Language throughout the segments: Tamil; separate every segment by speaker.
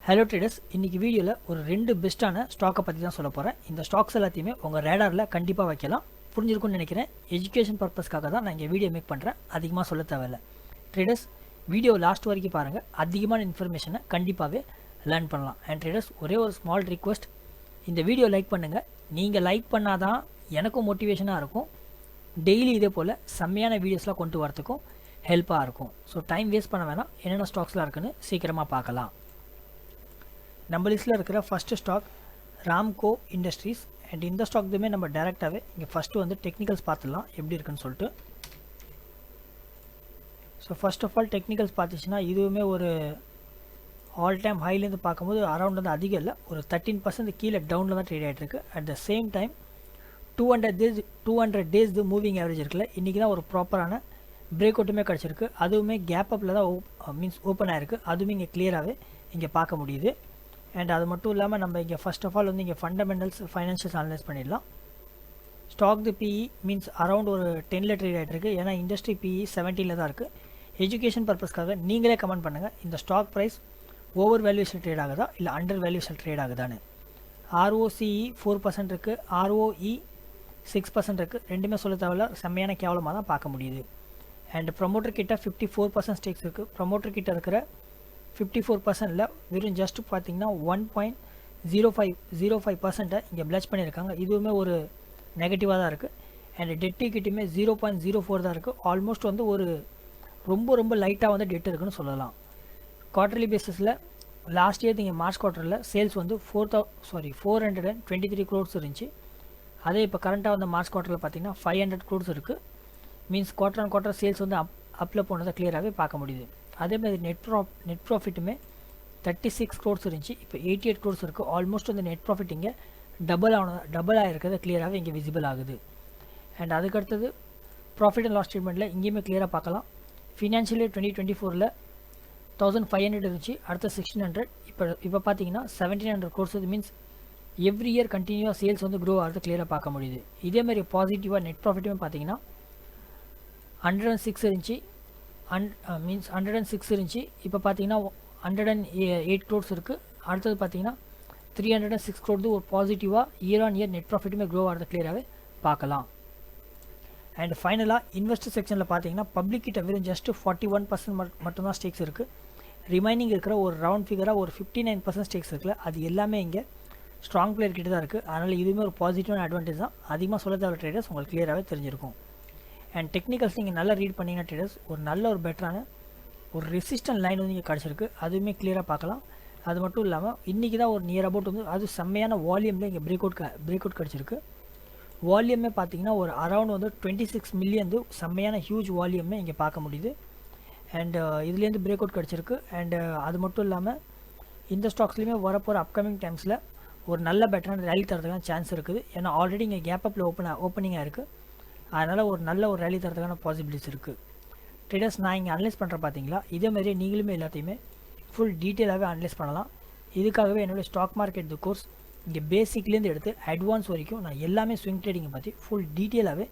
Speaker 1: ஹலோ ட்ரேடர்ஸ், இன்றைக்கி வீடியோவில் ஒரு 2 பெஸ்ட்டான ஸ்டாக்கை பற்றி தான் சொல்ல போகிறேன். இந்த ஸ்டாக்ஸ் எல்லாத்தையுமே உங்கள் ரேடாரில் கண்டிப்பாக வைக்கலாம். புரிஞ்சிருக்கும்னு நினைக்கிறேன். எஜுகேஷன் பர்பஸ்க்காக தான் நான் இங்கே வீடியோ மேக் பண்ணுறேன். அதிகமாக சொல்ல தேவையில்லை. ட்ரேடர்ஸ், வீடியோ லாஸ்ட் வரைக்கும் பாருங்கள். அதிகமான இன்ஃபர்மேஷனை கண்டிப்பாகவே லேர்ன் பண்ணலாம். அண்ட் ட்ரேடர்ஸ், ஒரே ஒரு ஸ்மால் ரிக்வெஸ்ட், இந்த வீடியோ லைக் பண்ணுங்கள். நீங்கள் லைக் பண்ணால் தான் எனக்கும் மோட்டிவேஷனாக இருக்கும். டெய்லி இதே போல் செம்மையான வீடியோஸ்லாம் கொண்டு வரத்துக்கும் ஹெல்ப்பாக இருக்கும். ஸோ டைம் வேஸ்ட் பண்ண வேணாம். என்னென்ன ஸ்டாக்ஸ்லாம் இருக்குன்னு சீக்கிரமாக பார்க்கலாம். நம்ம லிஸ்ட்டில் இருக்கிற first stock Ramco industries. And இந்த ஸ்டாக்துமே நம்ம டேரெக்டாகவே இங்கே ஃபஸ்ட்டு வந்து டெக்னிக்கல்ஸ் பார்த்துடலாம் எப்படி இருக்குன்னு சொல்லிட்டு. So first of all technicals பார்த்துச்சுன்னா இதுவுமே ஒரு ஆல் டைம் ஹைலேருந்து பார்க்கும்போது அரௌண்ட் வந்து அதிகம் இல்லை, ஒரு 13% கீழே டவுனில் தான் ட்ரேட் ஆகிட்டு இருக்குது. At the same time 200 days moving average இருக்குல்ல, இன்றைக்கி தான் ஒரு ப்ராப்பரான பிரேக் அவுட்டுமே கிடச்சிருக்கு. அதுவுமே கேப் அப்பில் தான் மீன்ஸ் ஓப்பன் ஆகிருக்கு. அதுவுமே இங்கே கிளியராகவே இங்கே பார்க்க முடியுது. அண்ட் அது மட்டும் இல்லாமல் நம்ம இங்கே ஃபர்ஸ்ட் ஆஃப் ஆல் வந்து இங்கே ஃபண்டமெண்டல்ஸ் ஃபைனான்ஷியல்ஸ் அனலைஸ் பண்ணிடலாம். Stock the PE means around ஒரு 10ல் ட்ரேட் ஆகிட்டு இருக்குது. ஏன்னா இண்டஸ்ட்ரி பிஇ 17ல் தான் இருக்குது. எஜுகேஷன் பர்பஸ்க்காக நீங்களே கமெண்ட் பண்ணுங்கள், இந்த stock price over valuation trade ஆகுதா இல்லை அண்டர் வேல்யூஷன் ட்ரேட் ஆகுதான்னு. ROCE 4% இருக்குது, ROE 6% இருக்குது. ரெண்டுமே சொல்ல தேவையில்ல, செம்மையான கேவலமாக தான் பார்க்க முடியுது. அண்ட் ப்ரொமோட்டர் கிட்ட 54% ஸ்டேக்ஸ் இருக்குது. ப்ரொமோட்டர் கிட்ட இருக்கிற 54%ல் வெறும் ஜஸ்ட் பார்த்தீங்கன்னா 1.05% இங்கே பிளச் பண்ணியிருக்காங்க. இதுவுமே ஒரு நெகட்டிவாக தான் இருக்குது. அண்ட் டெட் ஈக்விட்டியுமே 0.04 தான் இருக்குது. ஆல்மோஸ்ட் வந்து ஒரு ரொம்ப லைட்டாக வந்து டெட் இருக்குன்னு சொல்லலாம். குவார்டர்லி பேசிஸில் லாஸ்ட் இயர் நீங்கள் மார்ச் குவார்ட்டரில் சேல்ஸ் வந்து 423 crores இருந்துச்சு. அதே இப்போ கரண்ட்டாக வந்து மார்ச் குவார்ட்டரில் பார்த்தீங்கன்னா 500 crores இருக்குது. Means quarter on quarter sales வந்து அப்பில் போனதை கிளியராகவே பார்க்க முடியுது. அதேமாதிரி நெட் ப்ராஃபிட்டுமே 36 crores இருந்துச்சு, இப்போ 88 crores இருக்குது. ஆல்மோஸ்ட் வந்து நெட் ப்ராஃபிட் இங்கே டபுள் ஆகிருக்கிறது கிளியராகவே இங்கே விசிபிள் ஆகுது. அண்ட் அதுக்கடுத்தது ப்ராஃபிட் அண்ட் லாஸ் ஸ்டேட்மெண்ட்டில் இங்கேயுமே கிளியராக பார்க்கலாம். ஃபினான்ஷியல் இயர் 2024ல் 1500 இருந்துச்சு, அடுத்த 1600, இப்போ பார்த்தீங்கன்னா 1700 crores. இது மீன்ஸ் எவ்ரி இயர் கண்டினியூவாக சேல்ஸ் வந்து க்ரோ ஆகிறது கிளியராக பார்க்க முடியுது. இதேமாதிரி பாசிட்டிவாக நெட் ப்ராஃபிட்டுமே பார்த்தீங்கன்னா 106 இருந்துச்சு, மீன்ஸ் 106 இருந்துச்சு, இப்போ பார்த்தீங்கன்னா 108 crores இருக்குது. அடுத்தது பார்த்தீங்கன்னா 306 crores ஒரு பாசிட்டிவாக இயர் ஆன் இயர் நெட் ப்ராஃபிட்டுமே க்ரோ ஆகிறது கிளியராகவே பார்க்கலாம். அண்ட் ஃபைனலாக இன்வெஸ்டர் செக்ஷனில் பார்த்தீங்கன்னா பப்ளிக் கிட்ட வெறும் ஜஸ்ட் 41% மட்டும்தான் ஸ்டேக்ஸ் இருக்குது. ரிமைனிங் இருக்கிற ஒரு ரவுண்ட் ஃபிகராக ஒரு 59% ஸ்டேக்ஸ் இருக்குல்ல, அது எல்லாமே இங்கே ஸ்ட்ராங் பிளேயர் கிட்ட தான் இருக்குது. அதனால் இதுவுமே ஒரு பாசிட்டிவான அட்வான்டேஜ் தான். அதிகமாக சொல்ல தேவை ட்ரேடர்ஸ், உங்களுக்கு கிளியராகவே தெரிஞ்சிருக்கும். அண்ட் டெக்னிக்கல்ஸ் நீங்கள் நல்லா ரீட் பண்ணிங்கன்னா ட்ரேடர்ஸ் ஒரு நல்ல ஒரு பெட்டரான ஒரு ரெசிஸ்டன்ட் லைன் வந்து இங்கே கிடச்சிருக்கு. அதுவுமே கிளியராக பார்க்கலாம். அது மட்டும் இல்லாமல் இன்றைக்கி தான் ஒரு நியர் அபவுட் வந்து அது செம்மையான வால்யூமில் இங்கே பிரேக் அவுட் கிடச்சிருக்கு. வால்யூமே பார்த்தீங்கன்னா ஒரு அரௌண்ட் வந்து 26 மில்லியன் செம்மையான ஹியூஜ் வால்யூமே இங்கே பார்க்க முடியுது. அண்ட் இதுலேருந்து பிரேக் அவுட் கிடச்சிருக்கு. அண்ட் அது மட்டும் இல்லாமல் இந்த ஸ்டாக்ஸ்லேயுமே வரப்போகிற அப்கமிங் டைம்ஸில் ஒரு நல்ல பெட்டரான ரேலி தரதுக்கான சான்ஸ் இருக்குது. ஏன்னா ஆல்ரெடி இங்கே கேப் அப்பில் ஓப்பனிங்காக இருக்குது. அதனால் ஒரு நல்ல ஒரு ரேலி தரதுக்கான பாசிபிலிட்டிஸ் இருக்குது. ட்ரேடர்ஸ், நான் இங்கே அனலைஸ் பண்ணுறேன் பார்த்தீங்களா, இதேமாதிரியே நீங்களுமே எல்லாத்தையுமே ஃபுல் டீட்டெயிலாகவே அனலைஸ் பண்ணலாம். இதுக்காகவே என்னுடைய ஸ்டாக் மார்க்கெட் கோர்ஸ் இங்கே பேசிக்லேருந்து எடுத்து அட்வான்ஸ் வரைக்கும் நான் எல்லாமே ஸ்விங் ட்ரேடிங்கை பற்றி ஃபுல் டீட்டெயிலாகவே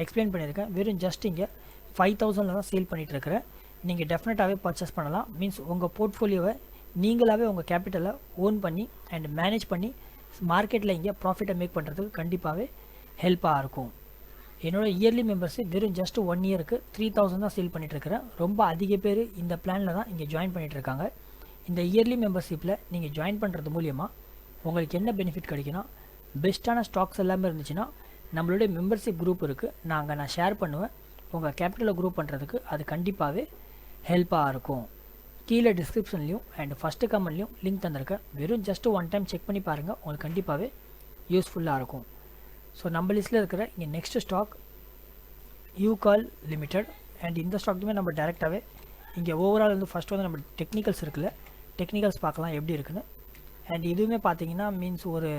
Speaker 1: எக்ஸ்பிளைன் பண்ணியிருக்கேன். வெறும் ஜஸ்ட் இங்கே 5000 தான் சேல் பண்ணிகிட்ருக்கிறேன். நீங்கள் டெஃபினட்டாகவே பர்ச்சேஸ் பண்ணலாம். மீன்ஸ் உங்கள் போர்ட்ஃபோலியோவை நீங்களாகவே உங்கள் கேபிட்டலை ஓன் பண்ணி அண்ட் மேனேஜ் பண்ணி மார்க்கெட்டில் இங்கே ப்ராஃபிட்டை மேக் பண்ணுறதுக்கு கண்டிப்பாகவே ஹெல்ப்பாக இருக்கும். என்னோடய இயர்லி மெம்பர்ஷிப் வெறும் ஜஸ்ட் 1 இயருக்கு 3000 தான் சேல் பண்ணிகிட்ருக்கிறேன். ரொம்ப அதிக பேர் இந்த பிளானில் தான் இங்கே ஜாயின் பண்ணிகிட்ருக்காங்க. இந்த இயர்லி மெம்பர்ஷிப்பில் நீங்கள் ஜாயின் பண்ணுறது மூலியமாக உங்களுக்கு என்ன பெனிஃபிட் கிடைக்குன்னா, பெஸ்ட்டான ஸ்டாக்ஸ் எல்லாமே இருந்துச்சுன்னா நம்மளுடைய மெம்பர்ஷிப் குரூப் இருக்குது, நான் ஷேர் பண்ணுவேன். உங்கள் கேபிட்டலை குரூப் பண்ணுறதுக்கு அது கண்டிப்பாகவே ஹெல்ப்பாக இருக்கும். கீழே டிஸ்கிரிப்ஷன்லையும் அண்ட் ஃபஸ்ட்டு கமெண்ட்லையும் லிங்க் தந்திருக்கேன். வெறும் ஜஸ்ட் 1 டைம் செக் பண்ணி பாருங்கள், உங்களுக்கு கண்டிப்பாகவே யூஸ்ஃபுல்லாக இருக்கும். ஸோ நம்ம லிஸ்ட்டில் இருக்கிற இங்கே நெக்ஸ்ட் ஸ்டாக் யூகால் லிமிடெட். அண்ட் இந்த ஸ்டாக்குமே நம்ம டேரெக்டாகவே இங்கே ஓவரால் வந்து ஃபஸ்ட்டு வந்து நம்ம டெக்னிக்கல்ஸ் இருக்குல்ல, டெக்னிக்கல்ஸ் பார்க்கலாம் எப்படி இருக்குன்னு. அண்ட் இதுவுமே பார்த்தீங்கன்னா மீன்ஸ் ஒரு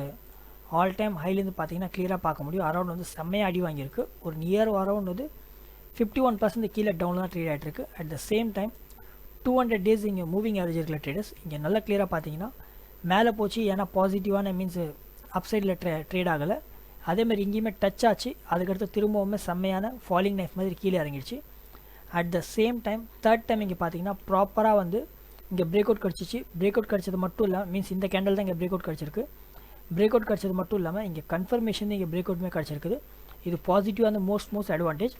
Speaker 1: ஆல் டைம் ஹைலேருந்து பார்த்தீங்கன்னா கிளியராக பார்க்க முடியும். அரௌண்ட் வந்து செம்மையாக அடி வாங்கியிருக்கு. ஒரு நியர் அரௌண்ட் வந்து 51% கீழே டவுனில் தான் ட்ரேட் ஆகிட்டுருக்கு. At the same time 200 days இங்கே மூவிங் ஆவரேஜ் இருக்கிற ட்ரேடர்ஸ் இங்கே நல்லா கிளியராக பார்த்தீங்கன்னா மேலே போச்சு. ஏன்னா பாசிட்டிவான மீன்ஸ் அப்சைடில் ட்ரேட் ஆகலை. அதேமாதிரி இங்கேயுமே டச் ஆச்சு. அதுக்கடுத்து திரும்பவுமே செம்மையான ஃபாலிங் நைஃப் மாதிரி கீழே இறங்கிடுச்சு. At the same time third time இங்கே பார்த்தீங்கன்னா ப்ராப்பராக வந்து இங்கே பிரேக் அவுட் கிடச்சிச்சு. பிரேக் அவுட் கிடச்சது மட்டும் இல்லை, மீன்ஸ் இந்த கேண்டில் தான் இங்கே பிரேக் அவுட் கிடச்சிருக்கு. பிரேக் அவுட் கிடச்சது மட்டும் இல்லாமல் இங்கே கன்ஃபர்மேஷன் இங்கே பிரேக் அவுட்டுமே கிடச்சிருக்குது. இது பாசிட்டிவான மோஸ்ட் அட்வான்டேஜ்.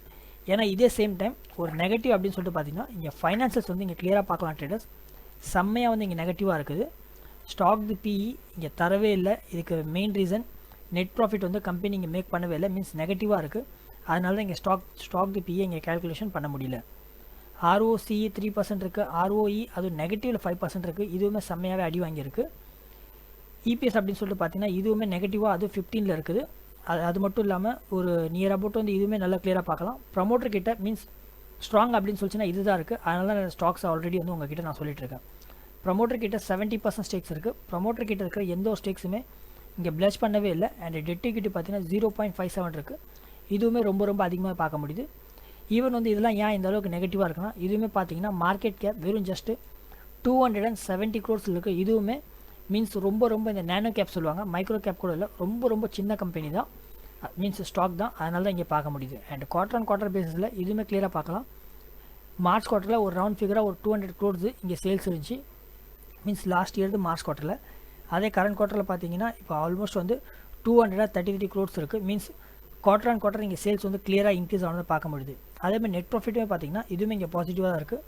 Speaker 1: ஏன்னா இதே சேம் டைம் ஒரு நெகட்டிவ் அப்படின்னு சொல்லிட்டு பார்த்தீங்கன்னா இங்கே ஃபைனான்சஸ் வந்து இங்கே கிளியராக பார்க்கலாம் ட்ரேடர்ஸ். செம்மையாக வந்து இங்கே நெகட்டிவாக இருக்குது. ஸ்டாக் தி பிஇ இங்கே தரவே இல்லை. இதுக்கு மெயின் ரீசன் நெட் ப்ராஃபிட் வந்து கம்பெனி இங்கே மேக் பண்ணவே இல்லை, மீன்ஸ் நெகட்டிவாக இருக்குது. அதனால தான் இங்கே ஸ்டாக் தி பிஇ இங்கே கேல்குலேஷன் பண்ண முடியல. ROCE 3% இருக்குது, ROE அது நெகட்டிவில் 5% இருக்குது. இதுவுமே செம்மையாகவே அடி வாங்கியிருக்கு. EPS அப்படின்னு சொல்லிட்டு பார்த்தீங்கன்னா இதுவுமே நெகட்டிவாக அது 15 இருக்குது. அது மட்டும் இல்லாமல் ஒரு நியர் அபவுட் வந்து இதுவுமே நல்லா கிளியராக பார்க்கலாம். ப்ரமோட்டர் கிட்ட மீன்ஸ் ஸ்ட்ராங் அப்படின்னு சொல்லிச்சுன்னா இதுதான் இருக்குது. அதனால தான் ஸ்டாக்ஸ் ஆல்ரெடி வந்து உங்ககிட்ட நான் சொல்லிட்டு இருக்கேன். ப்ரமோட்டர் கிட்ட 70% ஸ்டேக்ஸ் இருக்குது. ப்ரமோட்டர் கிட்ட இருக்கிற எந்த ஒரு ஸ்டேக்ஸுமே இங்கே பிளஷ் பண்ணவே இல்லை. அண்ட் டெட் கிட்ட பார்த்தீங்கன்னா 0.57 இருக்குது. இதுவுமே ரொம்ப அதிகமாக பார்க்க முடியுது. ஈவன் வந்து இதெல்லாம் ஏன் இந்த அளவுக்கு நெகட்டிவாக இருக்குன்னா இதுவுமே பார்த்தீங்கன்னா மார்க்கெட் கேப் வெறும் ஜஸ்ட்டு 270 crores இருக்குது. இதுவுமே மீன்ஸ் ரொம்ப இந்த நேனோ கேப் சொல்லுவாங்க, மைக்ரோ கேப் கூட இல்லை, ரொம்ப சின்ன கம்பெனி தான், மீன்ஸ் ஸ்டாக் தான். அதனால தான் இங்கே பார்க்க முடியுது. அண்ட் குவார்டர் பேசிஸில் இதுவுமே கிளியராக பார்க்கலாம். மார்ச் குவார்ட்டரில் ஒரு ரவுண்ட் ஃபிகராக ஒரு 200 crores இங்கே சேல்ஸ் இருந்துச்சு, மீன்ஸ் லாஸ்ட் இயர் மார்ச் குவார்ட்டரில். அதே கரண்ட் குவார்ட்டரில் பார்த்தீங்கன்னா இப்போ ஆல்மோஸ்ட் வந்து 233 crores இருக்குது. மீன்ஸ் குவார்டர் இங்கே சேல்ஸ் வந்து கிளியராக இன்க்ரீஸ் ஆனதை பார்க்க முடியுது. அதேமாதிரி நெட் ப்ராஃபிட்டுமே பார்த்தீங்கன்னா இதுவுமே இங்கே பாசிட்டிவாக தான் இருக்குது.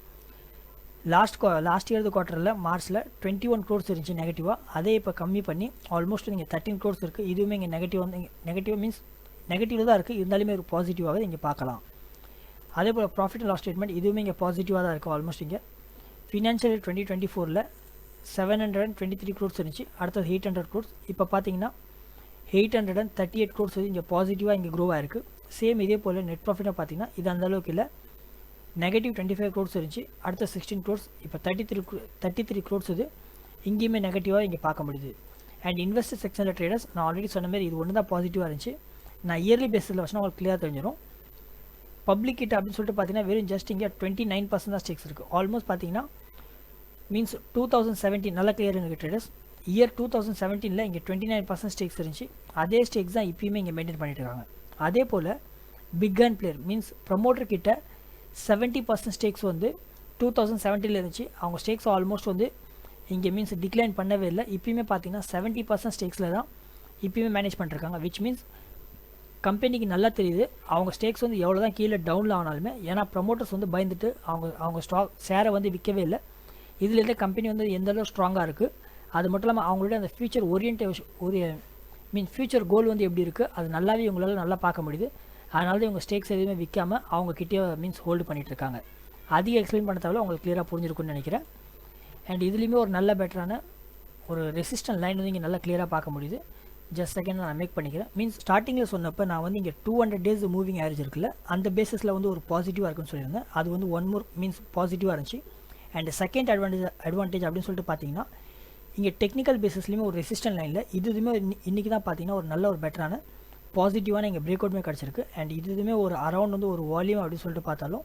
Speaker 1: லாஸ்ட் இயர் குவார்ட்டரில் மார்ச்சில் 21 crores இருந்துச்சு நெகட்டிவாக. அதே இப்போ கம்மி பண்ணி ஆல்மோஸ்ட் இங்கே 13 crores இருக்குது. இதுவுமே இங்கே நெகட்டிவ் மீன்ஸ் நெகட்டிவ் தான் இருக்குது, இருந்தாலுமே ஒரு பாசிட்டிவாக இங்கே பார்க்கலாம். அதே போல் ப்ராஃபிட் அண்ட் லாஸ் ஸ்டேட்மெண்ட் இதுவுமே இங்கே பாசிட்டிவாக தான் இருக்குது. ஆல்மோஸ்ட் இங்கே ஃபினான்ஷியல் 2024 723 crores இருந்துச்சு, அடுத்தது 800 crores. இப்போ பார்த்தீங்கன்னா 838 crores இங்கே பாசிட்டிவாக இங்கே க்ரோ ஆகிருக்கு. சேம் இதே போல் நெட் ப்ராஃபிட்டாக பார்த்தீங்கன்னா இது அந்த அளவுக்கு இல்லை, நெகட்டிவ் 25 crores இருந்துச்சு, அடுத்த 16 crores, இப்போ 33 crores இது இங்கேயுமே நெகட்டிவாக இங்கே பார்க்க முடியுது. அண்ட் இன்வெஸ்டர் செக்ஷனில் ட்ரேடர்ஸ் நான் ஆல்ரெடி சொன்ன மாதிரி இது ஒன்று தான் பாசிட்டிவாக இருந்துச்சு. நான் இயர்லி பேஸில் வச்சுனா உங்களுக்கு கிளியராக தெரிஞ்சிடும். பப்ளிக் கிட்ட அப்படின்னு சொல்லிட்டு பார்த்தீங்கன்னா வெறும் ஜஸ்ட் இங்கே 29% தான் ஸ்டேக்ஸ் இருக்குது. ஆல்மோஸ்ட் பார்த்தீங்கன்னா மீன்ஸ் 2017 நல்லா கிளியர் இருக்குது ட்ரேடர்ஸ். இயர் 2017 இங்கே 29% ஸ்டேக்ஸ் இருந்துச்சு. அதே ஸ்டேக்ஸ் தான் இப்பயுமே இங்கே மெயின்டைன் பண்ணிட்டு இருக்காங்க. அதே போல் big and player means promoter கிட்ட 70% ஸ்டேக்ஸ் வந்து 2017 இருந்துச்சு. அவங்க ஸ்டேக்ஸ் ஆல்மோஸ்ட் வந்து இங்கே மீன்ஸ் டிக்ளைன் பண்ணவே இல்லை. இப்பயுமே பார்த்தீங்கன்னா 70% ஸ்டேக்ஸில் தான் இப்பயுமே மேனேஜ் பண்ணிருக்காங்க. விச் மீன்ஸ் கம்பெனிக்கு நல்லா தெரியுது அவங்க ஸ்டேக்ஸ் வந்து எவ்வளோ தான் கீழே டவுனில் ஆனாலுமே, ஏன்னா ப்ரமோட்டர்ஸ் வந்து பயந்துட்டு அவங்க ஸ்டாக் ஷேரை வந்து விற்கவே இல்லை. இதுலேருந்தே கம்பெனி வந்து எந்தளவு ஸ்ட்ராங்காக இருக்குது. அது மட்டும் இல்லாமல் அவங்களோட அந்த ஃபியூச்சர் ஃபியூச்சர் கோல் வந்து எப்படி இருக்குது அது நல்லாவே இவங்களால நல்லா பார்க்க முடியுது. அதனால தான் இவங்க ஸ்டேக்ஸ் எதுவுமே விற்காமல் அவங்க கிட்டே மீன்ஸ் ஹோல்டு பண்ணிகிட்டு இருக்காங்க. அதிக எக்ஸ்பிளைன் பண்ண தேவை உங்களுக்கு கிளியராக புரிஞ்சிருக்குன்னு நினைக்கிறேன். அண்ட் இதுலேயுமே ஒரு நல்ல பெட்டரான ஒரு ரெசிஸ்டன்ட் லைன் வந்து இங்கே நல்லா கிளியராக பார்க்க முடியுது. ஜஸ்ட் செகண்ட் நான் மேக் பண்ணிக்கிறேன். மீன்ஸ் ஸ்டார்டிங்கில் சொன்னப்போ நான் வந்து இங்கே 200 days மூவிங் ஆவரேஜ் இருக்குல்ல, அந்த பேஸில் வந்து ஒரு பாசிட்டிவாக இருக்குன்னு சொல்லியிருந்தேன். அது வந்து ஒன் மோர் மீன்ஸ் பாசிட்டிவாக இருந்துச்சு. அண்ட் செகண்ட் அட்வான்டேஜ் அப்படின்னு சொல்லிட்டு பார்த்தீங்கன்னா இங்கே டெக்னிக்கல் பேஸஸ்லையுமே ஒரு ரெசிஸ்டன்ட் லைனில் இதுவுமே இன்றைக்கி தான் பார்த்தீங்கன்னா ஒரு நல்ல ஒரு பெட்டரான பாசிட்டிவான இங்கே பிரேக் அவுட்மே கிடச்சிருக்கு. அண்ட் இதுவுமே ஒரு அரௌண்ட் வந்து ஒரு வால்யூம் அப்படின்னு சொல்லிட்டு பார்த்தாலும்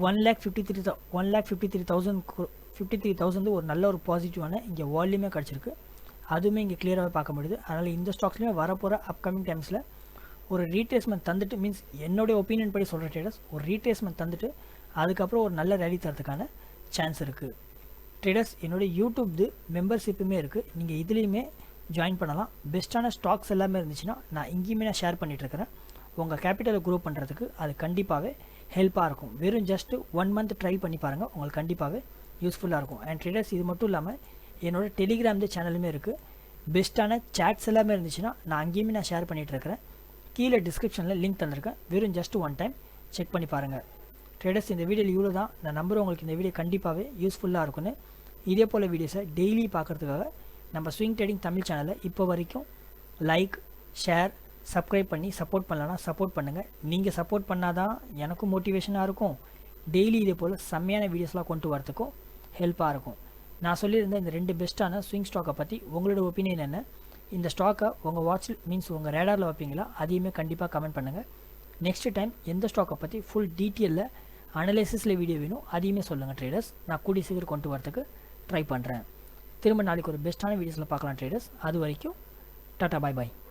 Speaker 1: 1,53,000 ஒரு நல்ல ஒரு பாசிட்டிவான இங்கே வால்யூமே கிடச்சிருக்கு. அதுவுமே இங்கே கிளியராகவே பார்க்க முடியுது. அதனால் இந்த ஸ்டாக்ஸ்லையுமே வரப்போகிற அப்கமிங் டைம்ஸில் ஒரு ரீட்ரேஸ்மெண்ட் தந்துட்டு மீன்ஸ் என்னுடைய ஒப்பீனியன் படி சொல்கிற ட்ரேடர்ஸ் ஒரு ரீட்ரேஸ்மெண்ட் தந்துட்டு அதுக்கப்புறம் ஒரு நல்ல ரேலி தரதுக்கான சான்ஸ் இருக்குது. ட்ரேடர்ஸ் என்னுடைய யூடியூப் மெம்பர்ஷிப்புமே இருக்குது, நீங்கள் இதுலேயுமே ஜாயின் பண்ணலாம். பெஸ்ட்டான ஸ்டாக்ஸ் எல்லாமே இருந்துச்சுன்னா நான் இங்கேயுமே நான் ஷேர் பண்ணிகிட்ருக்கிறேன். உங்கள் கேபிட்டலை க்ரோ பண்ணுறதுக்கு அது கண்டிப்பாகவே ஹெல்ப்பாக இருக்கும். வெறும் ஜஸ்ட்டு 1 month ட்ரை பண்ணி பாருங்கள், உங்களுக்கு கண்டிப்பாகவே யூஸ்ஃபுல்லாக இருக்கும். அண்ட் ட்ரேடர்ஸ் இது மட்டும் இல்லாமல் என்னோட டெலிகிராம் சேனலுமே இருக்குது. பெஸ்ட்டான சாட்ஸ் எல்லாமே இருந்துச்சுன்னா நான் அங்கேயுமே நான் ஷேர் பண்ணிகிட்ருக்கிறேன். கீழே டிஸ்கிரிப்ஷனில் லிங்க் தந்திருக்கேன். வெறும் ஜஸ்ட் 1 time செக் பண்ணி பாருங்கள். ட்ரேடர்ஸ் இந்த வீடியோவில் இவ்வளோ தான். நான் நம்புகிறேன் உங்களுக்கு இந்த வீடியோ கண்டிப்பாகவே யூஸ்ஃபுல்லாக இருக்குன்னு. இதே போல் வீடியோஸை டெய்லி பார்க்குறதுக்காக நம்ம ஸ்விங் ட்ரேடிங் தமிழ் சேனலை இப்போ வரைக்கும் லைக், ஷேர், சப்ஸ்கிரைப் பண்ணி சப்போர்ட் பண்ணலன்னா சப்போர்ட் பண்ணுங்கள். நீங்கள் சப்போர்ட் பண்ணால் தான் எனக்கும் மோட்டிவேஷனாக இருக்கும். டெய்லி இதே போல் செம்மையான வீடியோஸ்லாம் கொண்டு வரதுக்கும் ஹெல்ப்பாக இருக்கும். நான் சொல்லியிருந்த இந்த 2 பெஸ்ட்டான ஸ்விங் ஸ்டாக்கை பற்றி உங்களோட ஒப்பீனியன் என்ன? இந்த ஸ்டாக்கை உங்கள் வாட்சில் மீன்ஸ் உங்கள் ரேடாரில் வைப்பீங்களா? அதையுமே கண்டிப்பாக கமெண்ட் பண்ணுங்கள். நெக்ஸ்ட் டைம் எந்த ஸ்டாக்கை பற்றி ஃபுல் டீட்டெயிலில் அனலைசிஸில் வீடியோ வேணும் அதையுமே சொல்லுங்கள் ட்ரேடர்ஸ். நான் கூடிய சீக்கிரம் கொண்டு வரதுக்கு ட்ரை பண்ணுறேன். திரும்ப நாளைக்கு ஒரு பெஸ்ட்டான வீடியோஸில் பார்க்கலாம் ட்ரேடர்ஸ். அது வரைக்கும் டாட்டா, பாய் பாய்.